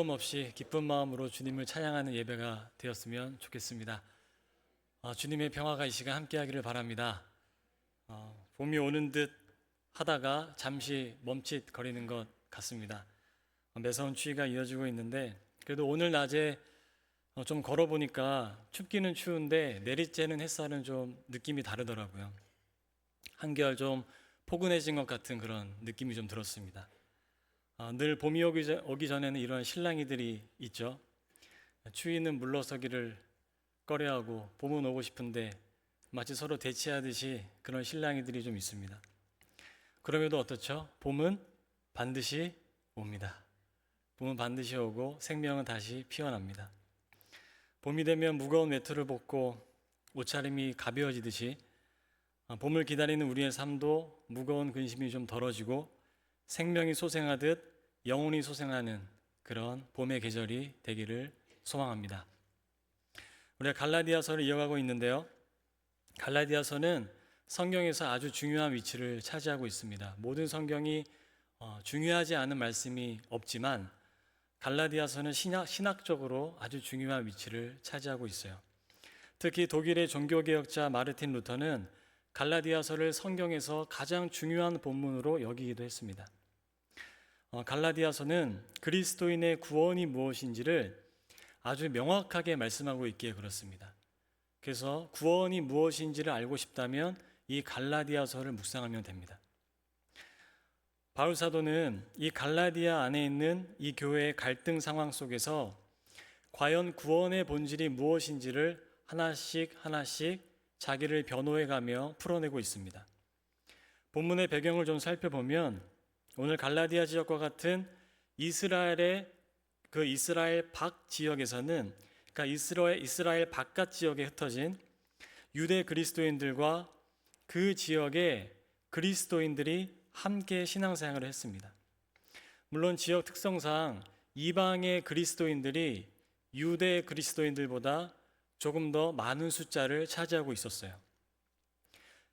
없이 기쁜 마음으로 주님을 찬양하는 예배가 되었으면 좋겠습니다. 주님의 평화가 이 시간 함께하기를 바랍니다. 봄이 오는 듯 하다가 잠시 멈칫거리는 것 같습니다. 매서운 추위가 이어지고 있는데 그래도 오늘 낮에 좀 걸어보니까 춥기는 추운데 내리쬐는 햇살은 좀 느낌이 다르더라고요. 한결 좀 포근해진 것 같은 그런 느낌이 좀 들었습니다. 늘 봄이 오기 전에는 이런 실랑이들이 있죠. 추위는 물러서기를 꺼려하고 봄은 오고 싶은데 마치 서로 대치하듯이 그런 실랑이들이 좀 있습니다. 그럼에도 어떻죠? 봄은 반드시 옵니다. 봄은 반드시 오고 생명은 다시 피어납니다. 봄이 되면 무거운 외투를 벗고 옷차림이 가벼워지듯이 봄을 기다리는 우리의 삶도 무거운 근심이 좀 덜어지고 생명이 소생하듯 영혼이 소생하는 그런 봄의 계절이 되기를 소망합니다. 우리가 갈라디아서를 이어가고 있는데요. 갈라디아서는 성경에서 아주 중요한 위치를 차지하고 있습니다. 모든 성경이 중요하지 않은 말씀이 없지만 갈라디아서는 신학적으로 아주 중요한 위치를 차지하고 있어요. 특히 독일의 종교개혁자 마르틴 루터는 갈라디아서를 성경에서 가장 중요한 본문으로 여기기도 했습니다. 갈라디아서는 그리스도인의 구원이 무엇인지를 아주 명확하게 말씀하고 있기에 그렇습니다. 그래서 구원이 무엇인지를 알고 싶다면 이 갈라디아서를 묵상하면 됩니다. 바울 사도는 이 갈라디아 안에 있는 이 교회의 갈등 상황 속에서 과연 구원의 본질이 무엇인지를 하나씩 자기를 변호해가며 풀어내고 있습니다. 본문의 배경을 좀 살펴보면 오늘 갈라디아 지역과 같은 이스라엘 밖 지역에서는, 그러니까 이스라엘 바깥 지역에 흩어진 유대 그리스도인들과 그 지역의 그리스도인들이 함께 신앙생활을 했습니다. 물론 지역 특성상 이방의 그리스도인들이 유대 그리스도인들보다 조금 더 많은 숫자를 차지하고 있었어요.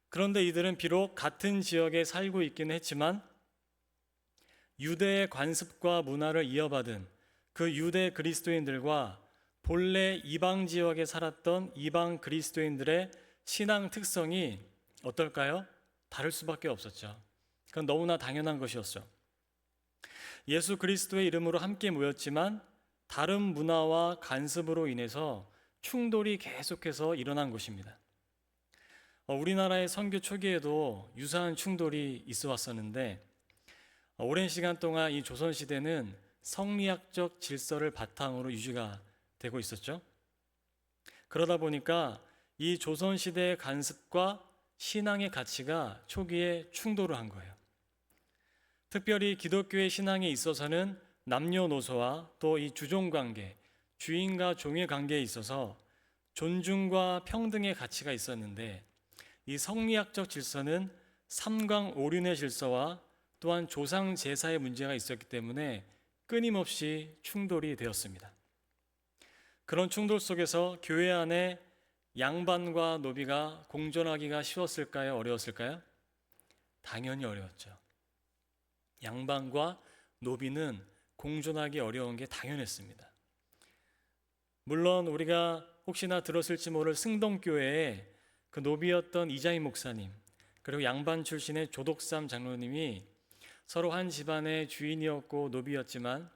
그런데 이들은 비록 같은 지역에 살고 있기는 했지만 유대의 관습과 문화를 이어받은 그 유대 그리스도인들과 본래 이방 지역에 살았던 이방 그리스도인들의 신앙 특성이 어떨까요? 다를 수밖에 없었죠. 그건 너무나 당연한 것이었죠. 예수 그리스도의 이름으로 함께 모였지만 다른 문화와 관습으로 인해서 충돌이 계속해서 일어난 것입니다. 우리나라의 선교 초기에도 유사한 충돌이 있어 왔었는데 오랜 시간 동안 이 조선시대는 성리학적 질서를 바탕으로 유지가 되고 있었죠. 그러다 보니까 이 조선시대의 관습과 신앙의 가치가 초기에 충돌을 한 거예요. 특별히 기독교의 신앙에 있어서는 남녀노소와 또 이 주종관계, 주인과 종의 관계에 있어서 존중과 평등의 가치가 있었는데 이 성리학적 질서는 삼강오륜의 질서와 또한 조상 제사의 문제가 있었기 때문에 끊임없이 충돌이 되었습니다. 그런 충돌 속에서 교회 안에 양반과 노비가 공존하기가 쉬웠을까요? 어려웠을까요? 당연히 어려웠죠. 양반과 노비는 공존하기 어려운 게 당연했습니다. 물론 우리가 혹시나 들었을지 모를 승동교회에 그 노비였던 이장희 목사님 그리고 양반 출신의 조독삼 장로님이 서로 한 집안의 주인이었고 노비였지만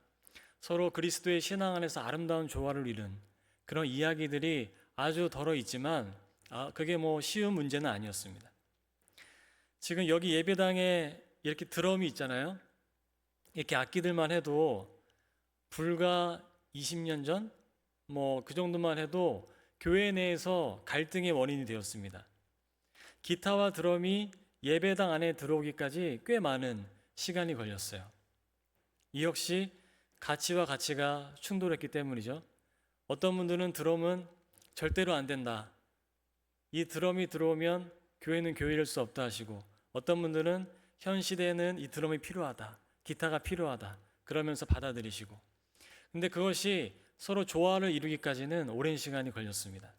서로 그리스도의 신앙 안에서 아름다운 조화를 이룬 그런 이야기들이 아주 덜어 있지만 그게 쉬운 문제는 아니었습니다. 지금 여기 예배당에 이렇게 드럼이 있잖아요. 이렇게 악기들만 해도 불과 20년 전? 그 정도만 해도 교회 내에서 갈등의 원인이 되었습니다. 기타와 드럼이 예배당 안에 들어오기까지 꽤 많은 시간이 걸렸어요. 이 역시 가치와 가치가 충돌했기 때문이죠. 어떤 분들은 드럼은 절대로 안 된다. 이 드럼이 들어오면 교회는 교회일 수 없다 하시고 어떤 분들은 현 시대에는 이 드럼이 필요하다. 기타가 필요하다. 그러면서 받아들이시고 근데 그것이 서로 조화를 이루기까지는 오랜 시간이 걸렸습니다.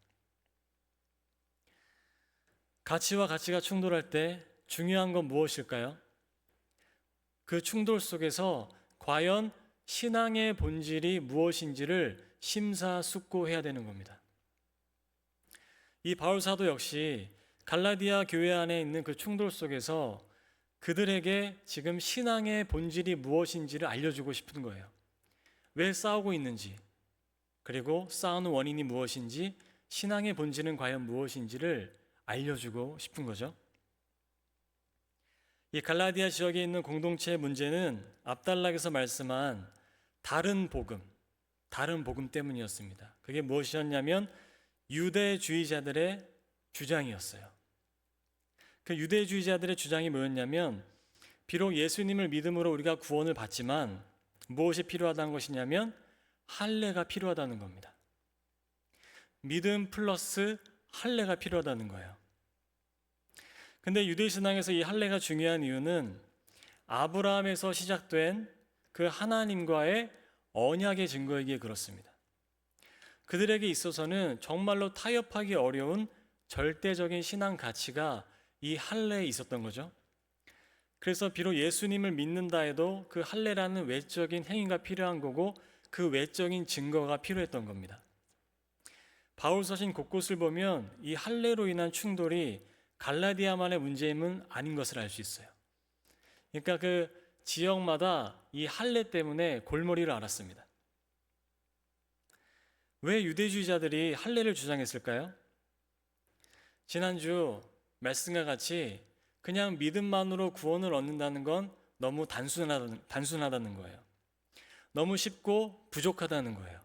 가치와 가치가 충돌할 때 중요한 건 무엇일까요? 그 충돌 속에서 과연 신앙의 본질이 무엇인지를 심사숙고해야 되는 겁니다. 이 바울 사도 역시 갈라디아 교회 안에 있는 그 충돌 속에서 그들에게 지금 신앙의 본질이 무엇인지를 알려주고 싶은 거예요. 왜 싸우고 있는지, 그리고 싸우는 원인이 무엇인지, 신앙의 본질은 과연 무엇인지를 알려주고 싶은 거죠. 이 갈라디아 지역에 있는 공동체의 문제는 앞단락에서 말씀한 다른 복음 때문이었습니다. 그게 무엇이었냐면 유대주의자들의 주장이었어요. 그 유대주의자들의 주장이 뭐였냐면, 비록 예수님을 믿음으로 우리가 구원을 받지만 무엇이 필요하다는 것이냐면 할례가 필요하다는 겁니다. 믿음 플러스 할례가 필요하다는 거예요. 근데 유대 신앙에서 이 할례가 중요한 이유는 아브라함에서 시작된 그 하나님과의 언약의 증거이기에 그렇습니다. 그들에게 있어서는 정말로 타협하기 어려운 절대적인 신앙 가치가 이 할례에 있었던 거죠. 그래서 비록 예수님을 믿는다 해도 그 할례라는 외적인 행위가 필요한 거고, 그 외적인 증거가 필요했던 겁니다. 바울 서신 곳곳을 보면 이 할례로 인한 충돌이 갈라디아만의 문제임은 아닌 것을 알 수 있어요. 그러니까 그 지역마다 이 할례 때문에 골머리를 앓았습니다. 왜 유대주의자들이 할례를 주장했을까요? 지난주 말씀과 같이 그냥 믿음만으로 구원을 얻는다는 건 너무 단순하다는 거예요. 너무 쉽고 부족하다는 거예요.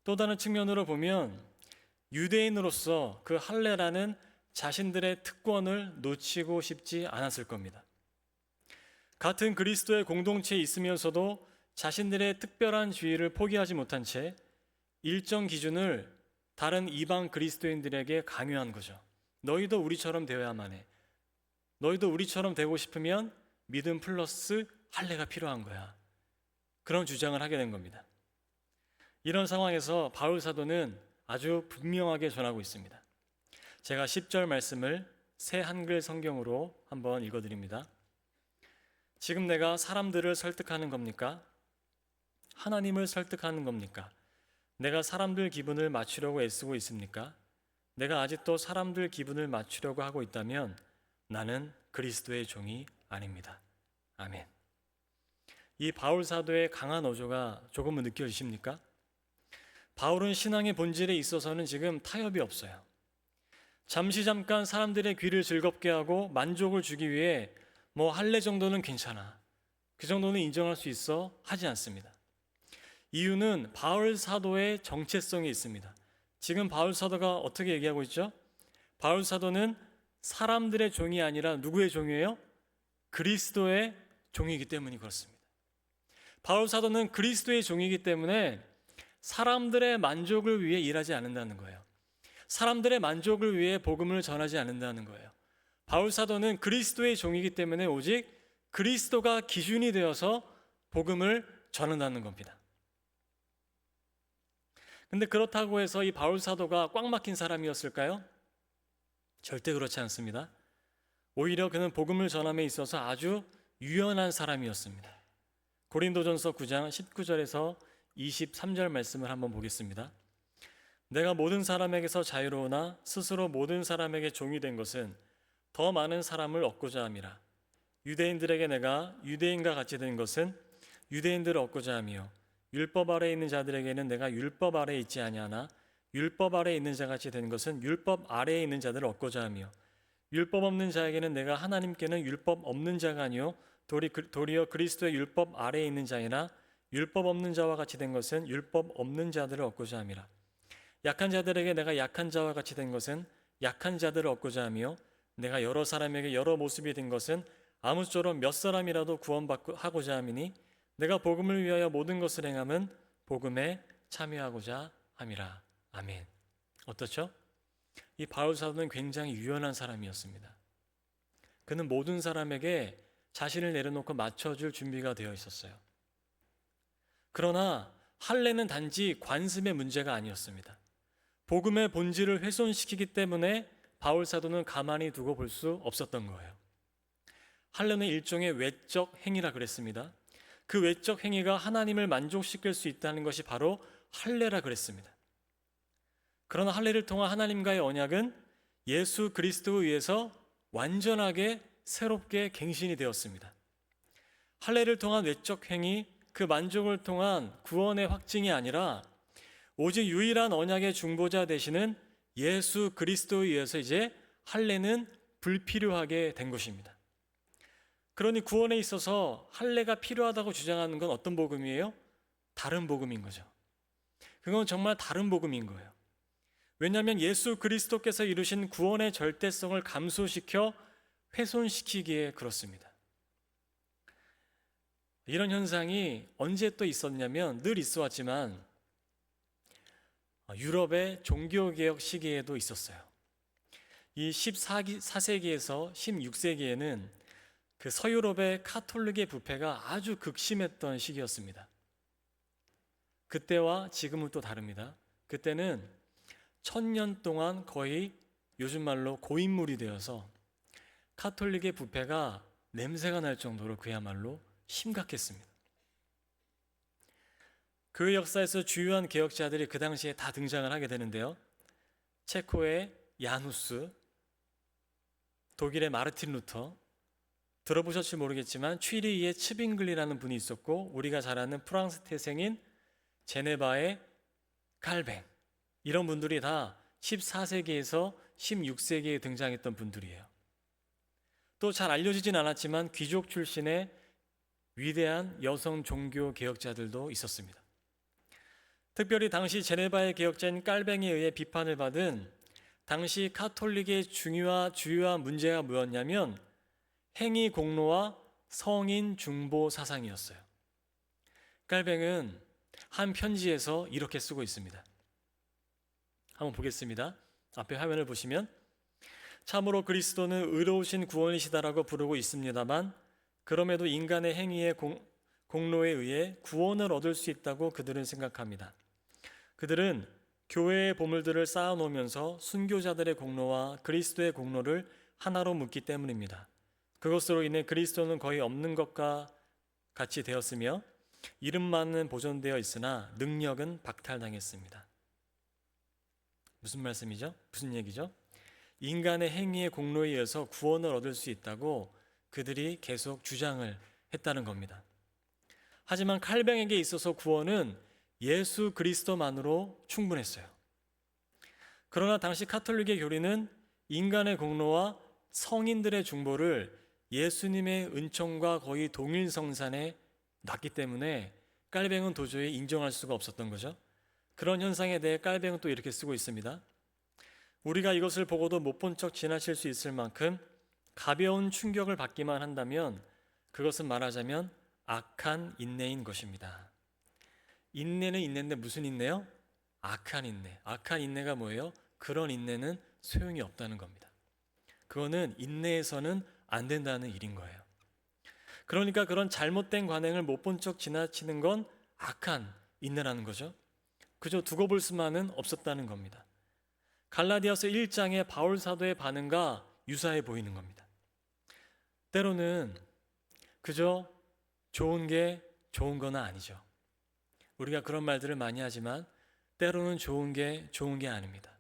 또 다른 측면으로 보면 유대인으로서 그 할례라는 자신들의 특권을 놓치고 싶지 않았을 겁니다. 같은 그리스도의 공동체에 있으면서도 자신들의 특별한 주의를 포기하지 못한 채 일정 기준을 다른 이방 그리스도인들에게 강요한 거죠. 너희도 우리처럼 되어야만 해. 너희도 우리처럼 되고 싶으면 믿음 플러스 할례가 필요한 거야. 그런 주장을 하게 된 겁니다. 이런 상황에서 바울 사도는 아주 분명하게 전하고 있습니다. 제가 10절 말씀을 새 한글 성경으로 한번 읽어드립니다. 지금 내가 사람들을 설득하는 겁니까? 하나님을 설득하는 겁니까? 내가 사람들 기분을 맞추려고 애쓰고 있습니까? 내가 아직도 사람들 기분을 맞추려고 하고 있다면 나는 그리스도의 종이 아닙니다. 아멘. 이 바울 사도의 강한 어조가 조금은 느껴지십니까? 바울은 신앙의 본질에 있어서는 지금 타협이 없어요. 잠깐 사람들의 귀를 즐겁게 하고 만족을 주기 위해 할례 정도는 괜찮아, 그 정도는 인정할 수 있어 하지 않습니다. 이유는 바울 사도의 정체성이 있습니다. 지금 바울 사도가 어떻게 얘기하고 있죠? 바울 사도는 사람들의 종이 아니라 누구의 종이에요? 그리스도의 종이기 때문이 그렇습니다. 바울 사도는 그리스도의 종이기 때문에 사람들의 만족을 위해 일하지 않는다는 거예요. 사람들의 만족을 위해 복음을 전하지 않는다는 거예요. 바울 사도는 그리스도의 종이기 때문에 오직 그리스도가 기준이 되어서 복음을 전한다는 겁니다. 근데 그렇다고 해서 이 바울 사도가 꽉 막힌 사람이었을까요? 절대 그렇지 않습니다. 오히려 그는 복음을 전함에 있어서 아주 유연한 사람이었습니다. 고린도전서 9장 19절에서 23절 말씀을 한번 보겠습니다. 내가 모든 사람에게서 자유로우나 스스로 모든 사람에게 종이 된 것은 더 많은 사람을 얻고자 함이라. 유대인들에게 내가 유대인과 같이 된 것은 유대인들을 얻고자 함이요 율법 아래에 있는 자들에게는 내가 율법 아래에 있지 아니하나 율법 아래에 있는 자같이 된 것은 율법 아래에 있는 자들을 얻고자 함이요 율법 없는 자에게는 내가 하나님께는 율법 없는 자가 아니요 도리어 그리스도의 율법 아래에 있는 자이나 율법 없는 자와 같이 된 것은 율법 없는 자들을 얻고자 함이라. 약한 자들에게 내가 약한 자와 같이 된 것은 약한 자들을 얻고자 하며 내가 여러 사람에게 여러 모습이 된 것은 아무쪼록 몇 사람이라도 구원하고자 함이니 내가 복음을 위하여 모든 것을 행함은 복음에 참여하고자 함이라. 아멘. 어떻죠? 이 바울 사도는 굉장히 유연한 사람이었습니다. 그는 모든 사람에게 자신을 내려놓고 맞춰줄 준비가 되어 있었어요. 그러나 할례는 단지 관습의 문제가 아니었습니다. 복음의 본질을 훼손시키기 때문에 바울 사도는 가만히 두고 볼 수 없었던 거예요. 할례는 일종의 외적 행위라 그랬습니다. 그 외적 행위가 하나님을 만족시킬 수 있다는 것이 바로 할례라 그랬습니다. 그러나 할례를 통한 하나님과의 언약은 예수 그리스도에 의해서 완전하게 새롭게 갱신이 되었습니다. 할례를 통한 외적 행위, 그 만족을 통한 구원의 확증이 아니라 오직 유일한 언약의 중보자 되시는 예수 그리스도에 의해서 이제 할례는 불필요하게 된 것입니다. 그러니 구원에 있어서 할례가 필요하다고 주장하는 건 어떤 복음이에요? 다른 복음인 거죠. 그건 정말 다른 복음인 거예요. 왜냐하면 예수 그리스도께서 이루신 구원의 절대성을 감소시켜 훼손시키기에 그렇습니다. 이런 현상이 언제 또 있었냐면 늘 있어 왔지만 유럽의 종교개혁 시기에도 있었어요. 이 14세기에서 16세기에는 그 서유럽의 카톨릭의 부패가 아주 극심했던 시기였습니다. 그때와 지금은 또 다릅니다. 그때는 1000년 동안 거의 요즘 말로 고인물이 되어서 카톨릭의 부패가 냄새가 날 정도로 그야말로 심각했습니다. 교회 역사에서 주요한 개혁자들이 그 당시에 다 등장을 하게 되는데요. 체코의 야누스, 독일의 마르틴 루터, 들어보셨을지 모르겠지만 취리히의 츠빙글리라는 분이 있었고, 우리가 잘 아는 프랑스 태생인 제네바의 칼뱅, 이런 분들이 다 14세기에서 16세기에 등장했던 분들이에요. 또 잘 알려지진 않았지만 귀족 출신의 위대한 여성 종교 개혁자들도 있었습니다. 특별히 당시 제네바의 개혁자인 깔뱅에 의해 비판을 받은 당시 카톨릭의 주요한 문제가 뭐였냐면 행위 공로와 성인 중보 사상이었어요. 깔뱅은 한 편지에서 이렇게 쓰고 있습니다. 한번 보겠습니다. 앞에 화면을 보시면 참으로 그리스도는 의로우신 구원이시다라고 부르고 있습니다만 그럼에도 인간의 행위의 공로에 의해 구원을 얻을 수 있다고 그들은 생각합니다. 그들은 교회의 보물들을 쌓아놓으면서 순교자들의 공로와 그리스도의 공로를 하나로 묶기 때문입니다. 그것으로 인해 그리스도는 거의 없는 것과 같이 되었으며 이름만은 보존되어 있으나 능력은 박탈당했습니다. 무슨 말씀이죠? 무슨 얘기죠? 인간의 행위의 공로에 의해서 구원을 얻을 수 있다고 그들이 계속 주장을 했다는 겁니다. 하지만 칼뱅에게 있어서 구원은 예수 그리스도만으로 충분했어요. 그러나 당시 카톨릭의 교리는 인간의 공로와 성인들의 중보를 예수님의 은총과 거의 동일성산에 놨기 때문에 깔뱅은 도저히 인정할 수가 없었던 거죠. 그런 현상에 대해 깔뱅은 또 이렇게 쓰고 있습니다. 우리가 이것을 보고도 못 본 척 지나칠 수 있을 만큼 가벼운 충격을 받기만 한다면 그것은 말하자면 악한 인내인 것입니다. 인내는 인내인데 무슨 인내요? 악한 인내. 악한 인내가 뭐예요? 그런 인내는 소용이 없다는 겁니다. 그거는 인내해서는 안 된다는 일인 거예요. 그러니까 그런 잘못된 관행을 못 본 척 지나치는 건 악한 인내라는 거죠. 그저 두고 볼 수만은 없었다는 겁니다. 갈라디아서 1장의 바울 사도의 반응과 유사해 보이는 겁니다. 때로는 그저 좋은 게 좋은 건 아니죠. 우리가 그런 말들을 많이 하지만 때로는 좋은 게 아닙니다.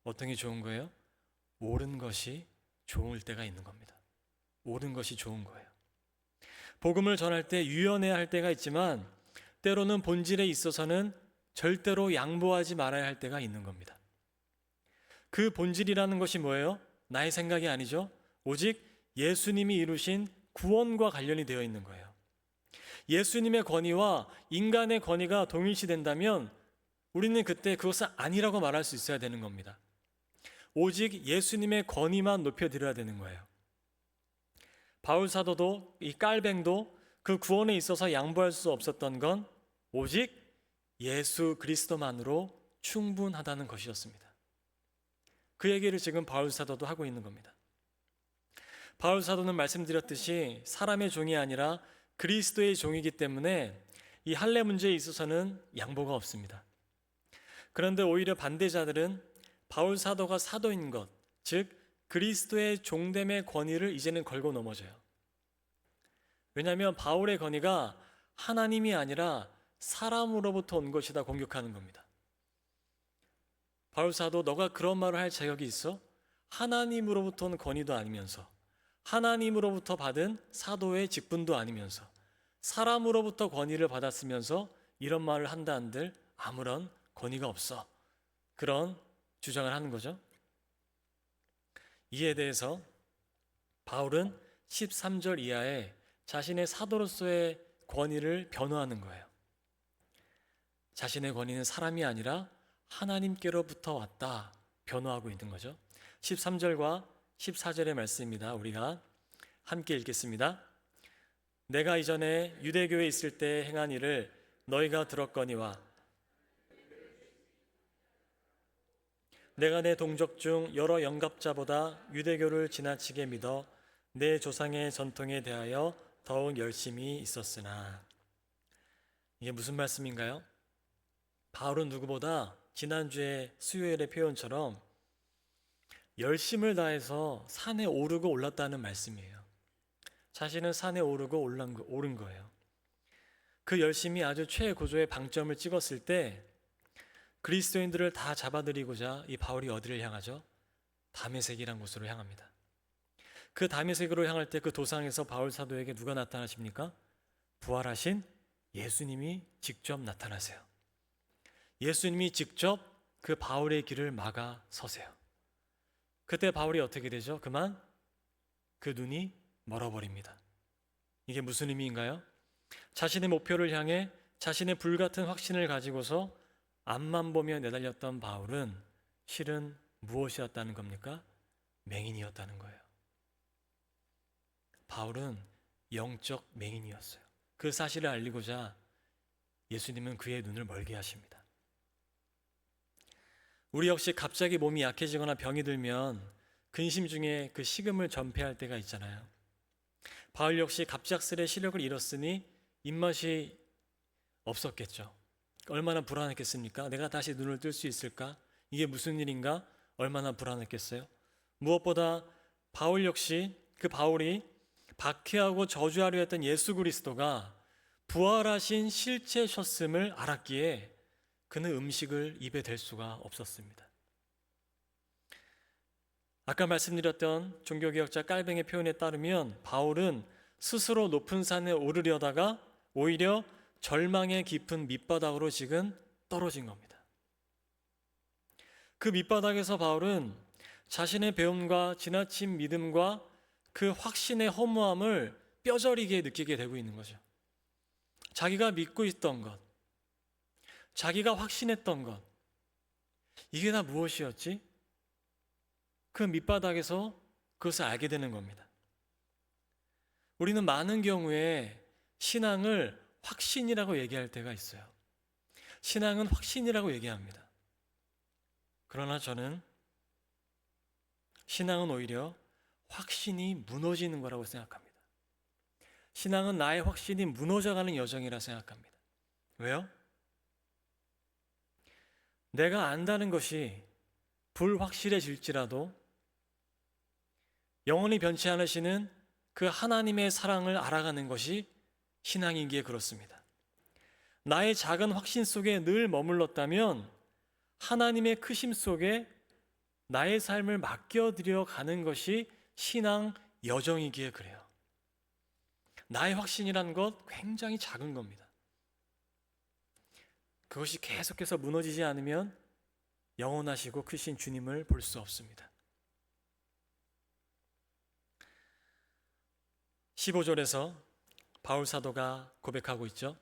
어떤 게 좋은 거예요? 옳은 것이 좋을 때가 있는 겁니다. 옳은 것이 좋은 거예요. 복음을 전할 때 유연해야 할 때가 있지만 때로는 본질에 있어서는 절대로 양보하지 말아야 할 때가 있는 겁니다. 그 본질이라는 것이 뭐예요? 나의 생각이 아니죠. 오직 예수님이 이루신 구원과 관련이 되어 있는 거예요. 예수님의 권위와 인간의 권위가 동일시된다면 우리는 그때 그것은 아니라고 말할 수 있어야 되는 겁니다. 오직 예수님의 권위만 높여드려야 되는 거예요. 바울 사도도 이 깔뱅도 그 구원에 있어서 양보할 수 없었던 건 오직 예수 그리스도만으로 충분하다는 것이었습니다. 그 얘기를 지금 바울 사도도 하고 있는 겁니다. 바울 사도는 말씀드렸듯이 사람의 종이 아니라 그리스도의 종이기 때문에 이 할례 문제에 있어서는 양보가 없습니다. 그런데 오히려 반대자들은 바울 사도가 사도인 것, 즉 그리스도의 종됨의 권위를 이제는 걸고 넘어져요. 왜냐하면 바울의 권위가 하나님이 아니라 사람으로부터 온 것이다 공격하는 겁니다. 바울 사도 너가 그런 말을 할 자격이 있어? 하나님으로부터 온 권위도 아니면서, 하나님으로부터 받은 사도의 직분도 아니면서, 사람으로부터 권위를 받았으면서 이런 말을 한다 한들 아무런 권위가 없어. 그런 주장을 하는 거죠. 이에 대해서 바울은 13절 이하에 자신의 사도로서의 권위를 변호하는 거예요. 자신의 권위는 사람이 아니라 하나님께로부터 왔다 변호하고 있는 거죠. 13절과 14절의 말씀입니다. 우리가 함께 읽겠습니다. 내가 이전에 유대교에 있을 때 행한 일을 너희가 들었거니와 내가 내 동족 중 여러 영갑자보다 유대교를 지나치게 믿어 내 조상의 전통에 대하여 더욱 열심히 있었으나. 이게 무슨 말씀인가요? 바울은 누구보다 지난주에 수요일의 표현처럼 열심을 다해서 산에 오르고 올랐다는 말씀이에요. 자신은 산에 오르고 오른 거예요. 그 열심이 아주 최고조의 방점을 찍었을 때 그리스도인들을 다 잡아들이고자 이 바울이 어디를 향하죠? 다메섹이란 곳으로 향합니다. 그 다메섹으로 향할 때 그 도상에서 바울 사도에게 누가 나타나십니까? 부활하신 예수님이 직접 나타나세요. 예수님이 직접 그 바울의 길을 막아 서세요. 그때 바울이 어떻게 되죠? 그만 그 눈이 멀어버립니다. 이게 무슨 의미인가요? 자신의 목표를 향해 자신의 불같은 확신을 가지고서 앞만 보며 내달렸던 바울은 실은 무엇이었다는 겁니까? 맹인이었다는 거예요. 바울은 영적 맹인이었어요. 그 사실을 알리고자 예수님은 그의 눈을 멀게 하십니다. 우리 역시 갑자기 몸이 약해지거나 병이 들면 근심 중에 그 식음을 전폐할 때가 있잖아요. 바울 역시 갑작스레 시력을 잃었으니 입맛이 없었겠죠. 얼마나 불안했겠습니까? 내가 다시 눈을 뜰 수 있을까? 이게 무슨 일인가? 얼마나 불안했겠어요? 무엇보다 바울 역시 그 바울이 박해하고 저주하려 했던 예수 그리스도가 부활하신 실체셨음을 알았기에 그는 음식을 입에 댈 수가 없었습니다. 아까 말씀드렸던 종교개혁자 깔뱅의 표현에 따르면 바울은 스스로 높은 산에 오르려다가 오히려 절망의 깊은 밑바닥으로 지금 떨어진 겁니다. 그 밑바닥에서 바울은 자신의 배움과 지나친 믿음과 그 확신의 허무함을 뼈저리게 느끼게 되고 있는 거죠. 자기가 믿고 있던 것, 자기가 확신했던 것, 이게 다 무엇이었지? 그 밑바닥에서 그것을 알게 되는 겁니다. 우리는 많은 경우에 신앙을 확신이라고 얘기할 때가 있어요. 신앙은 확신이라고 얘기합니다. 그러나 저는 신앙은 오히려 확신이 무너지는 거라고 생각합니다. 신앙은 나의 확신이 무너져가는 여정이라 생각합니다. 왜요? 내가 안다는 것이 불확실해질지라도 영원히 변치 않으시는 그 하나님의 사랑을 알아가는 것이 신앙이기에 그렇습니다. 나의 작은 확신 속에 늘 머물렀다면 하나님의 크심 속에 나의 삶을 맡겨드려 가는 것이 신앙 여정이기에 그래요. 나의 확신이란 것 굉장히 작은 겁니다. 그것이 계속해서 무너지지 않으면 영원하시고 크신 주님을 볼 수 없습니다. 15절에서 바울 사도가 고백하고 있죠.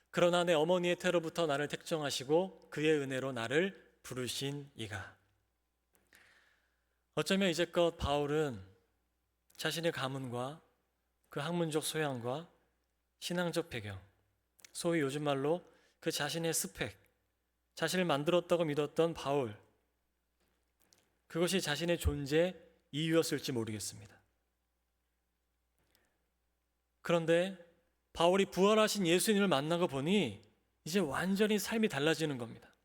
그러나 내 어머니의 태로부터 나를 택정하시고 그의 은혜로 나를 부르신 이가. 어쩌면 이제껏 바울은 자신의 가문과 그 학문적 소양과 신앙적 배경, 소위 요즘 말로 그 자신의 스펙, 자신을 만들었다고 믿었던 바울, 그것이 자신의 존재 이유였을지 모르겠습니다. 그런데 바울이 부활하신 예수님을 만나고 보니 이제 완전히 삶이 달라지는 겁니다.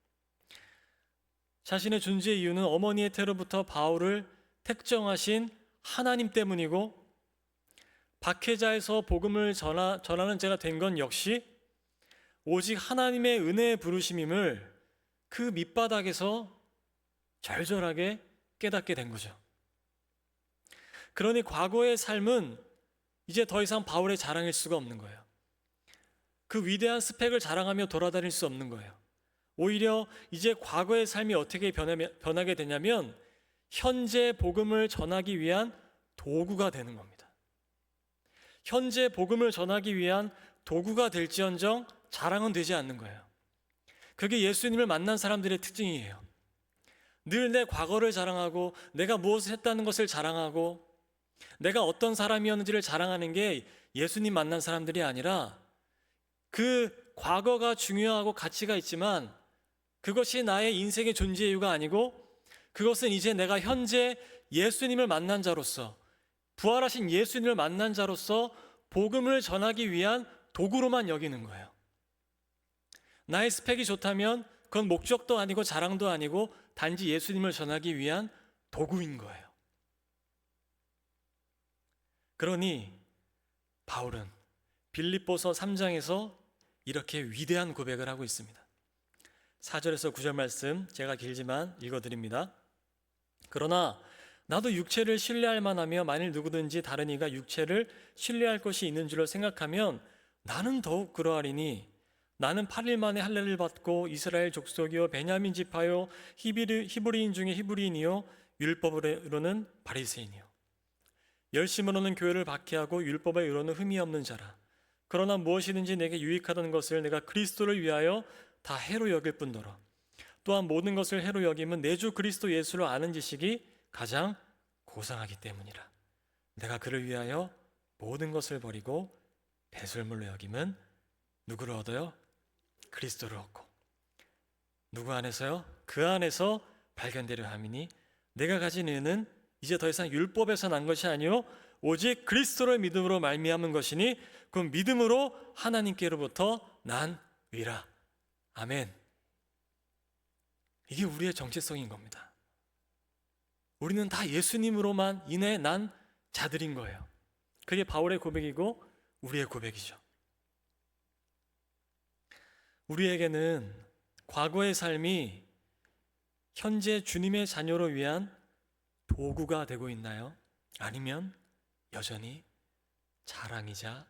자신의 존재 이유는 어머니의 태로부터 바울을 택정하신 하나님 때문이고 박해자에서 복음을 전하는 자가 된 건 역시 오직 하나님의 은혜의 부르심임을 그 밑바닥에서 절절하게 깨닫게 된 거죠. 그러니 과거의 삶은 이제 더 이상 바울의 자랑일 수가 없는 거예요. 그 위대한 스펙을 자랑하며 돌아다닐 수 없는 거예요. 오히려 이제 과거의 삶이 어떻게 변하게 되냐면 현재 복음을 전하기 위한 도구가 되는 겁니다. 현재 복음을 전하기 위한 도구가 될지언정 자랑은 되지 않는 거예요. 그게 예수님을 만난 사람들의 특징이에요. 늘 내 과거를 자랑하고 내가 무엇을 했다는 것을 자랑하고 내가 어떤 사람이었는지를 자랑하는 게 예수님 만난 사람들이 아니라 그 과거가 중요하고 가치가 있지만 그것이 나의 인생의 존재 이유가 아니고 그것은 이제 내가 현재 예수님을 만난 자로서 부활하신 예수님을 만난 자로서 복음을 전하기 위한 도구로만 여기는 거예요. 나의 스펙이 좋다면 그건 목적도 아니고 자랑도 아니고 단지 예수님을 전하기 위한 도구인 거예요. 그러니 바울은 빌립보서 3장에서 이렇게 위대한 고백을 하고 있습니다. 4절에서 9절 말씀 제가 길지만 읽어드립니다. 그러나 나도 육체를 신뢰할 만하며 만일 누구든지 다른 이가 육체를 신뢰할 것이 있는 줄로 생각하면 나는 더욱 그러하리니 나는 8일 만에 할례를 받고 이스라엘 족속이요 베냐민 지파요 히브리인 중에 히브리인이요 율법으로는 바리새인이요 열심으로는 교회를 박해하고 율법의 의로는 흠이 없는 자라. 그러나 무엇이든지 내게 유익하던 것을 내가 그리스도를 위하여 다 해로 여길 뿐더러 또한 모든 것을 해로 여김은 내 주 그리스도 예수를 아는 지식이 가장 고상하기 때문이라. 내가 그를 위하여 모든 것을 버리고 배설물로 여김은 누구를 얻어요? 그리스도를 얻고 누구 안에서요? 그 안에서 발견되려 함이니 내가 가진 의는 이제 더 이상 율법에서 난 것이 아니요 오직 그리스도를 믿음으로 말미암은 것이니 그 믿음으로 하나님께로부터 난 의라. 아멘. 이게 우리의 정체성인 겁니다. 우리는 다 예수님으로만 인해 난 자들인 거예요. 그게 바울의 고백이고 우리의 고백이죠. 우리에게는 과거의 삶이 현재 주님의 자녀로 위한 도구가 되고 있나요? 아니면 여전히 자랑이자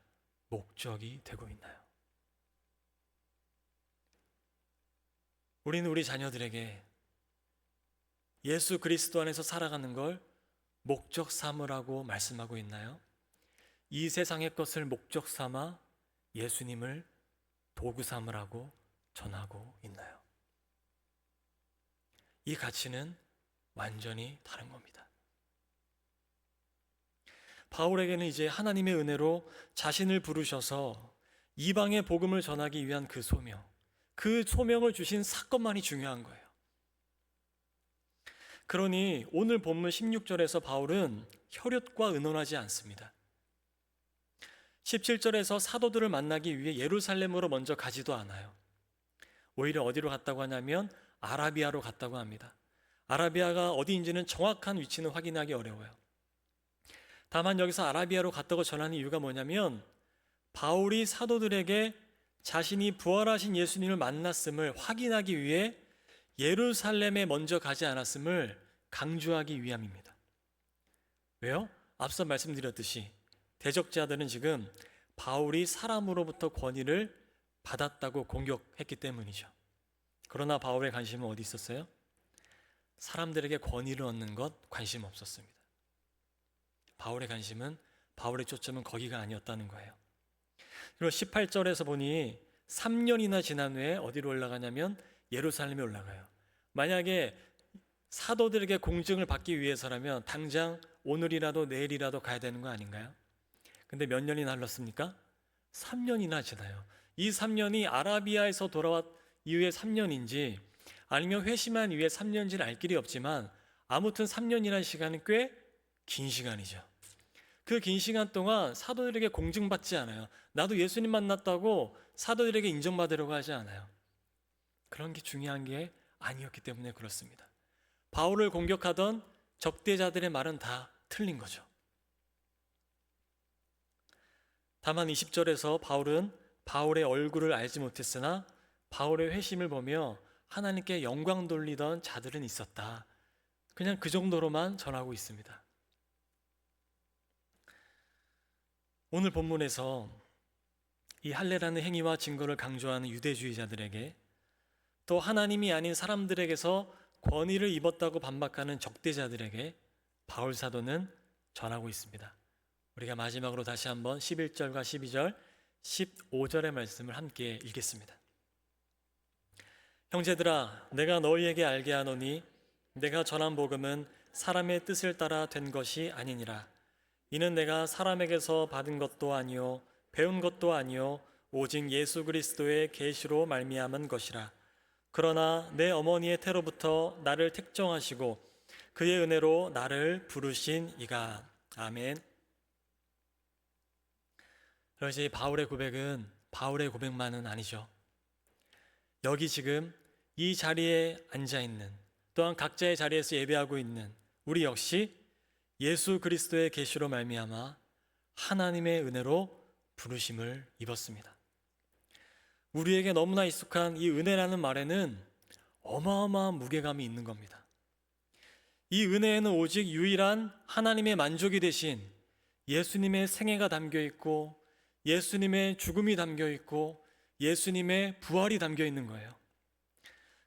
목적이 되고 있나요? 우리는 우리 자녀들에게 예수 그리스도 안에서 살아가는 걸 목적 삼으라고 말씀하고 있나요? 이 세상의 것을 목적 삼아 예수님을 도구 삼으라고 전하고 있나요? 이 가치는 완전히 다른 겁니다. 바울에게는 이제 하나님의 은혜로 자신을 부르셔서 이방의 복음을 전하기 위한 그 소명, 그 소명을 주신 사건만이 중요한 거예요. 그러니 오늘 본문 16절에서 바울은 혈육과 의논하지 않습니다. 17절에서 사도들을 만나기 위해 예루살렘으로 먼저 가지도 않아요. 오히려 어디로 갔다고 하냐면 아라비아로 갔다고 합니다. 아라비아가 어디인지는 정확한 위치는 확인하기 어려워요. 다만 여기서 아라비아로 갔다고 전하는 이유가 뭐냐면 바울이 사도들에게 자신이 부활하신 예수님을 만났음을 확인하기 위해 예루살렘에 먼저 가지 않았음을 강조하기 위함입니다. 왜요? 앞서 말씀드렸듯이 대적자들은 지금 바울이 사람으로부터 권위를 받았다고 공격했기 때문이죠. 그러나 바울의 관심은 어디 있었어요? 사람들에게 권위를 얻는 것 관심 없었습니다. 바울의 관심은, 바울의 초점은 거기가 아니었다는 거예요. 그리고 18절에서 보니 3년이나 지난 후에 어디로 올라가냐면 예루살렘에 올라가요. 만약에 사도들에게 공증을 받기 위해서라면 당장 오늘이라도 내일이라도 가야 되는 거 아닌가요? 근데 몇 년이나 흘렀습니까? 3년이나 지나요. 이 3년이 아라비아에서 돌아왔 이후의 3년인지 아니면 회심한 이후의 3년인지는 알 길이 없지만 아무튼 3년이라는 시간은 꽤 긴 시간이죠. 그 긴 시간 동안 사도들에게 공증받지 않아요. 나도 예수님 만났다고 사도들에게 인정받으려고 하지 않아요. 그런 게 중요한 게 아니었기 때문에 그렇습니다. 바울을 공격하던 적대자들의 말은 다 틀린 거죠. 다만 20절에서 바울은 바울의 얼굴을 알지 못했으나 바울의 회심을 보며 하나님께 영광 돌리던 자들은 있었다. 그냥 그 정도로만 전하고 있습니다. 오늘 본문에서 이 할례라는 행위와 증거를 강조하는 유대주의자들에게, 또 하나님이 아닌 사람들에게서 권위를 입었다고 반박하는 적대자들에게 바울 사도는 전하고 있습니다. 우리가 마지막으로 다시 한번 11절과 12절, 15절의 말씀을 함께 읽겠습니다. 형제들아, 내가 너희에게 알게 하노니 내가 전한 복음은 사람의 뜻을 따라 된 것이 아니니라. 이는 내가 사람에게서 받은 것도 아니요 배운 것도 아니요 오직 예수 그리스도의 계시로 말미암은 것이라. 그러나 내 어머니의 태로부터 나를 택정하시고 그의 은혜로 나를 부르신 이가. 아멘. 그래서 바울의 고백은 바울의 고백만은 아니죠. 여기 지금 이 자리에 앉아있는, 또한 각자의 자리에서 예배하고 있는 우리 역시 예수 그리스도의 계시로 말미암아 하나님의 은혜로 부르심을 입었습니다. 우리에게 너무나 익숙한 이 은혜라는 말에는 어마어마한 무게감이 있는 겁니다. 이 은혜에는 오직 유일한 하나님의 만족이 되신 예수님의 생애가 담겨 있고, 예수님의 죽음이 담겨 있고, 예수님의 부활이 담겨 있는 거예요.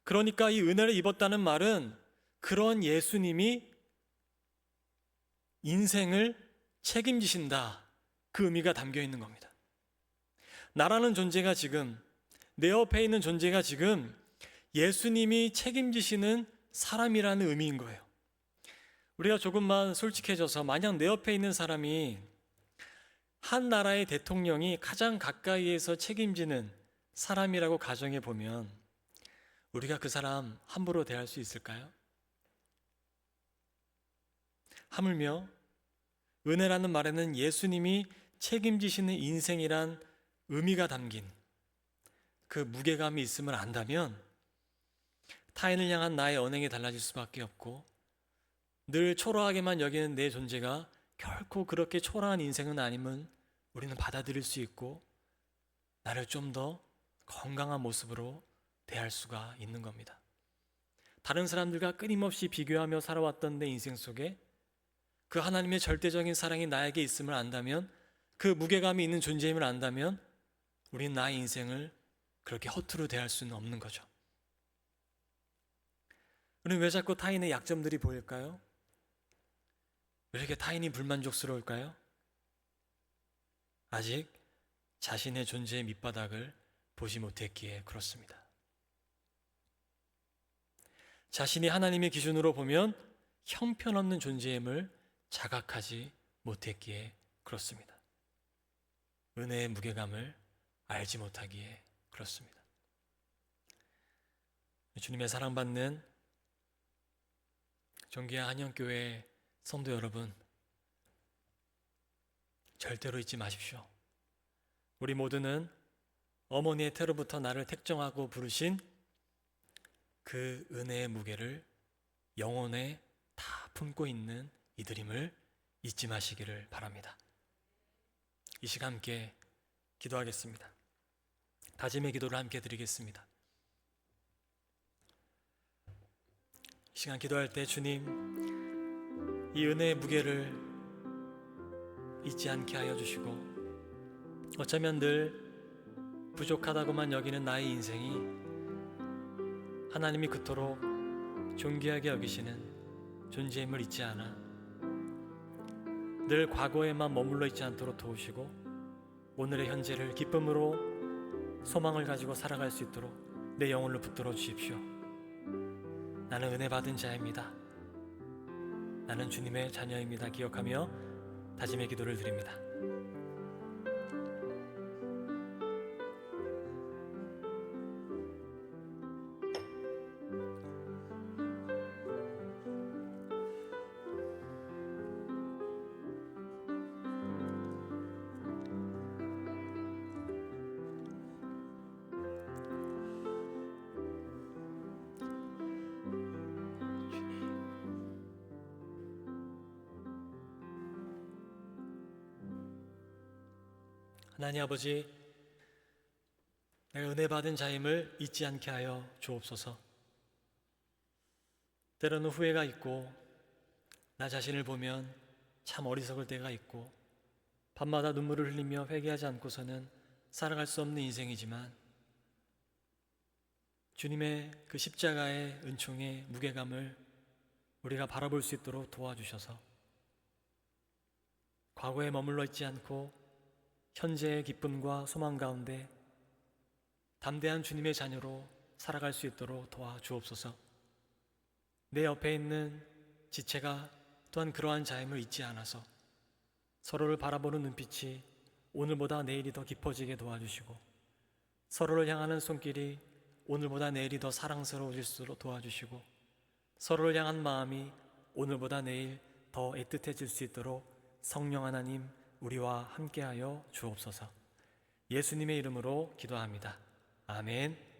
그러니까 이 은혜를 입었다는 말은 그런 예수님이 인생을 책임지신다, 그 의미가 담겨 있는 겁니다. 나라는 존재가 지금, 내 옆에 있는 존재가 지금 예수님이 책임지시는 사람이라는 의미인 거예요. 우리가 조금만 솔직해져서, 만약 내 옆에 있는 사람이 한 나라의 대통령이 가장 가까이에서 책임지는 사람이라고 가정해 보면 우리가 그 사람 함부로 대할 수 있을까요? 하물며 은혜라는 말에는 예수님이 책임지시는 인생이란 의미가 담긴 그 무게감이 있음을 안다면 타인을 향한 나의 언행이 달라질 수밖에 없고, 늘 초라하게만 여기는 내 존재가 결코 그렇게 초라한 인생은 아님을 우리는 받아들일 수 있고, 나를 좀 더 건강한 모습으로 대할 수가 있는 겁니다. 다른 사람들과 끊임없이 비교하며 살아왔던 내 인생 속에 그 하나님의 절대적인 사랑이 나에게 있음을 안다면, 그 무게감이 있는 존재임을 안다면 우리는 나의 인생을 그렇게 허투루 대할 수는 없는 거죠. 우리는 왜 자꾸 타인의 약점들이 보일까요? 왜 이렇게 타인이 불만족스러울까요? 아직 자신의 존재의 밑바닥을 보지 못했기에 그렇습니다. 자신이 하나님의 기준으로 보면 형편없는 존재임을 자각하지 못했기에 그렇습니다. 은혜의 무게감을 알지 못하기에 그렇습니다. 주님의 사랑받는 존귀한 한영교회 성도 여러분, 절대로 잊지 마십시오. 우리 모두는 어머니의 태로부터 나를 택정하고 부르신 그 은혜의 무게를 영혼에 다 품고 있는 이들임을 잊지 마시기를 바랍니다. 이 시간 함께 기도하겠습니다. 다짐의 기도를 함께 드리겠습니다. 이 시간 기도할 때 주님, 이 은혜의 무게를 잊지 않게 하여 주시고, 어쩌면 늘 부족하다고만 여기는 나의 인생이 하나님이 그토록 존귀하게 여기시는 존재임을 잊지 않아 늘 과거에만 머물러 있지 않도록 도우시고, 오늘의 현재를 기쁨으로 소망을 가지고 살아갈 수 있도록 내 영혼을 붙들어 주십시오. 나는 은혜 받은 자입니다. 나는 주님의 자녀입니다. 기억하며 다짐의 기도를 드립니다. 하나님 아버지, 내가 은혜 받은 자임을 잊지 않게 하여 주옵소서. 때로는 후회가 있고 나 자신을 보면 참 어리석을 때가 있고 밤마다 눈물을 흘리며 회개하지 않고서는 살아갈 수 없는 인생이지만 주님의 그 십자가의 은총의 무게감을 우리가 바라볼 수 있도록 도와주셔서 과거에 머물러 있지 않고 현재의 기쁨과 소망 가운데 담대한 주님의 자녀로 살아갈 수 있도록 도와주옵소서. 내 옆에 있는 지체가 또한 그러한 자임을 잊지 않아서 서로를 바라보는 눈빛이 오늘보다 내일이 더 깊어지게 도와주시고 서로를 향하는 손길이 오늘보다 내일이 더 사랑스러워질 수 있도록 도와주시고 서로를 향한 마음이 오늘보다 내일 더 애틋해질 수 있도록 성령 하나님 우리와 함께하여 주옵소서. 예수님의 이름으로 기도합니다. 아멘.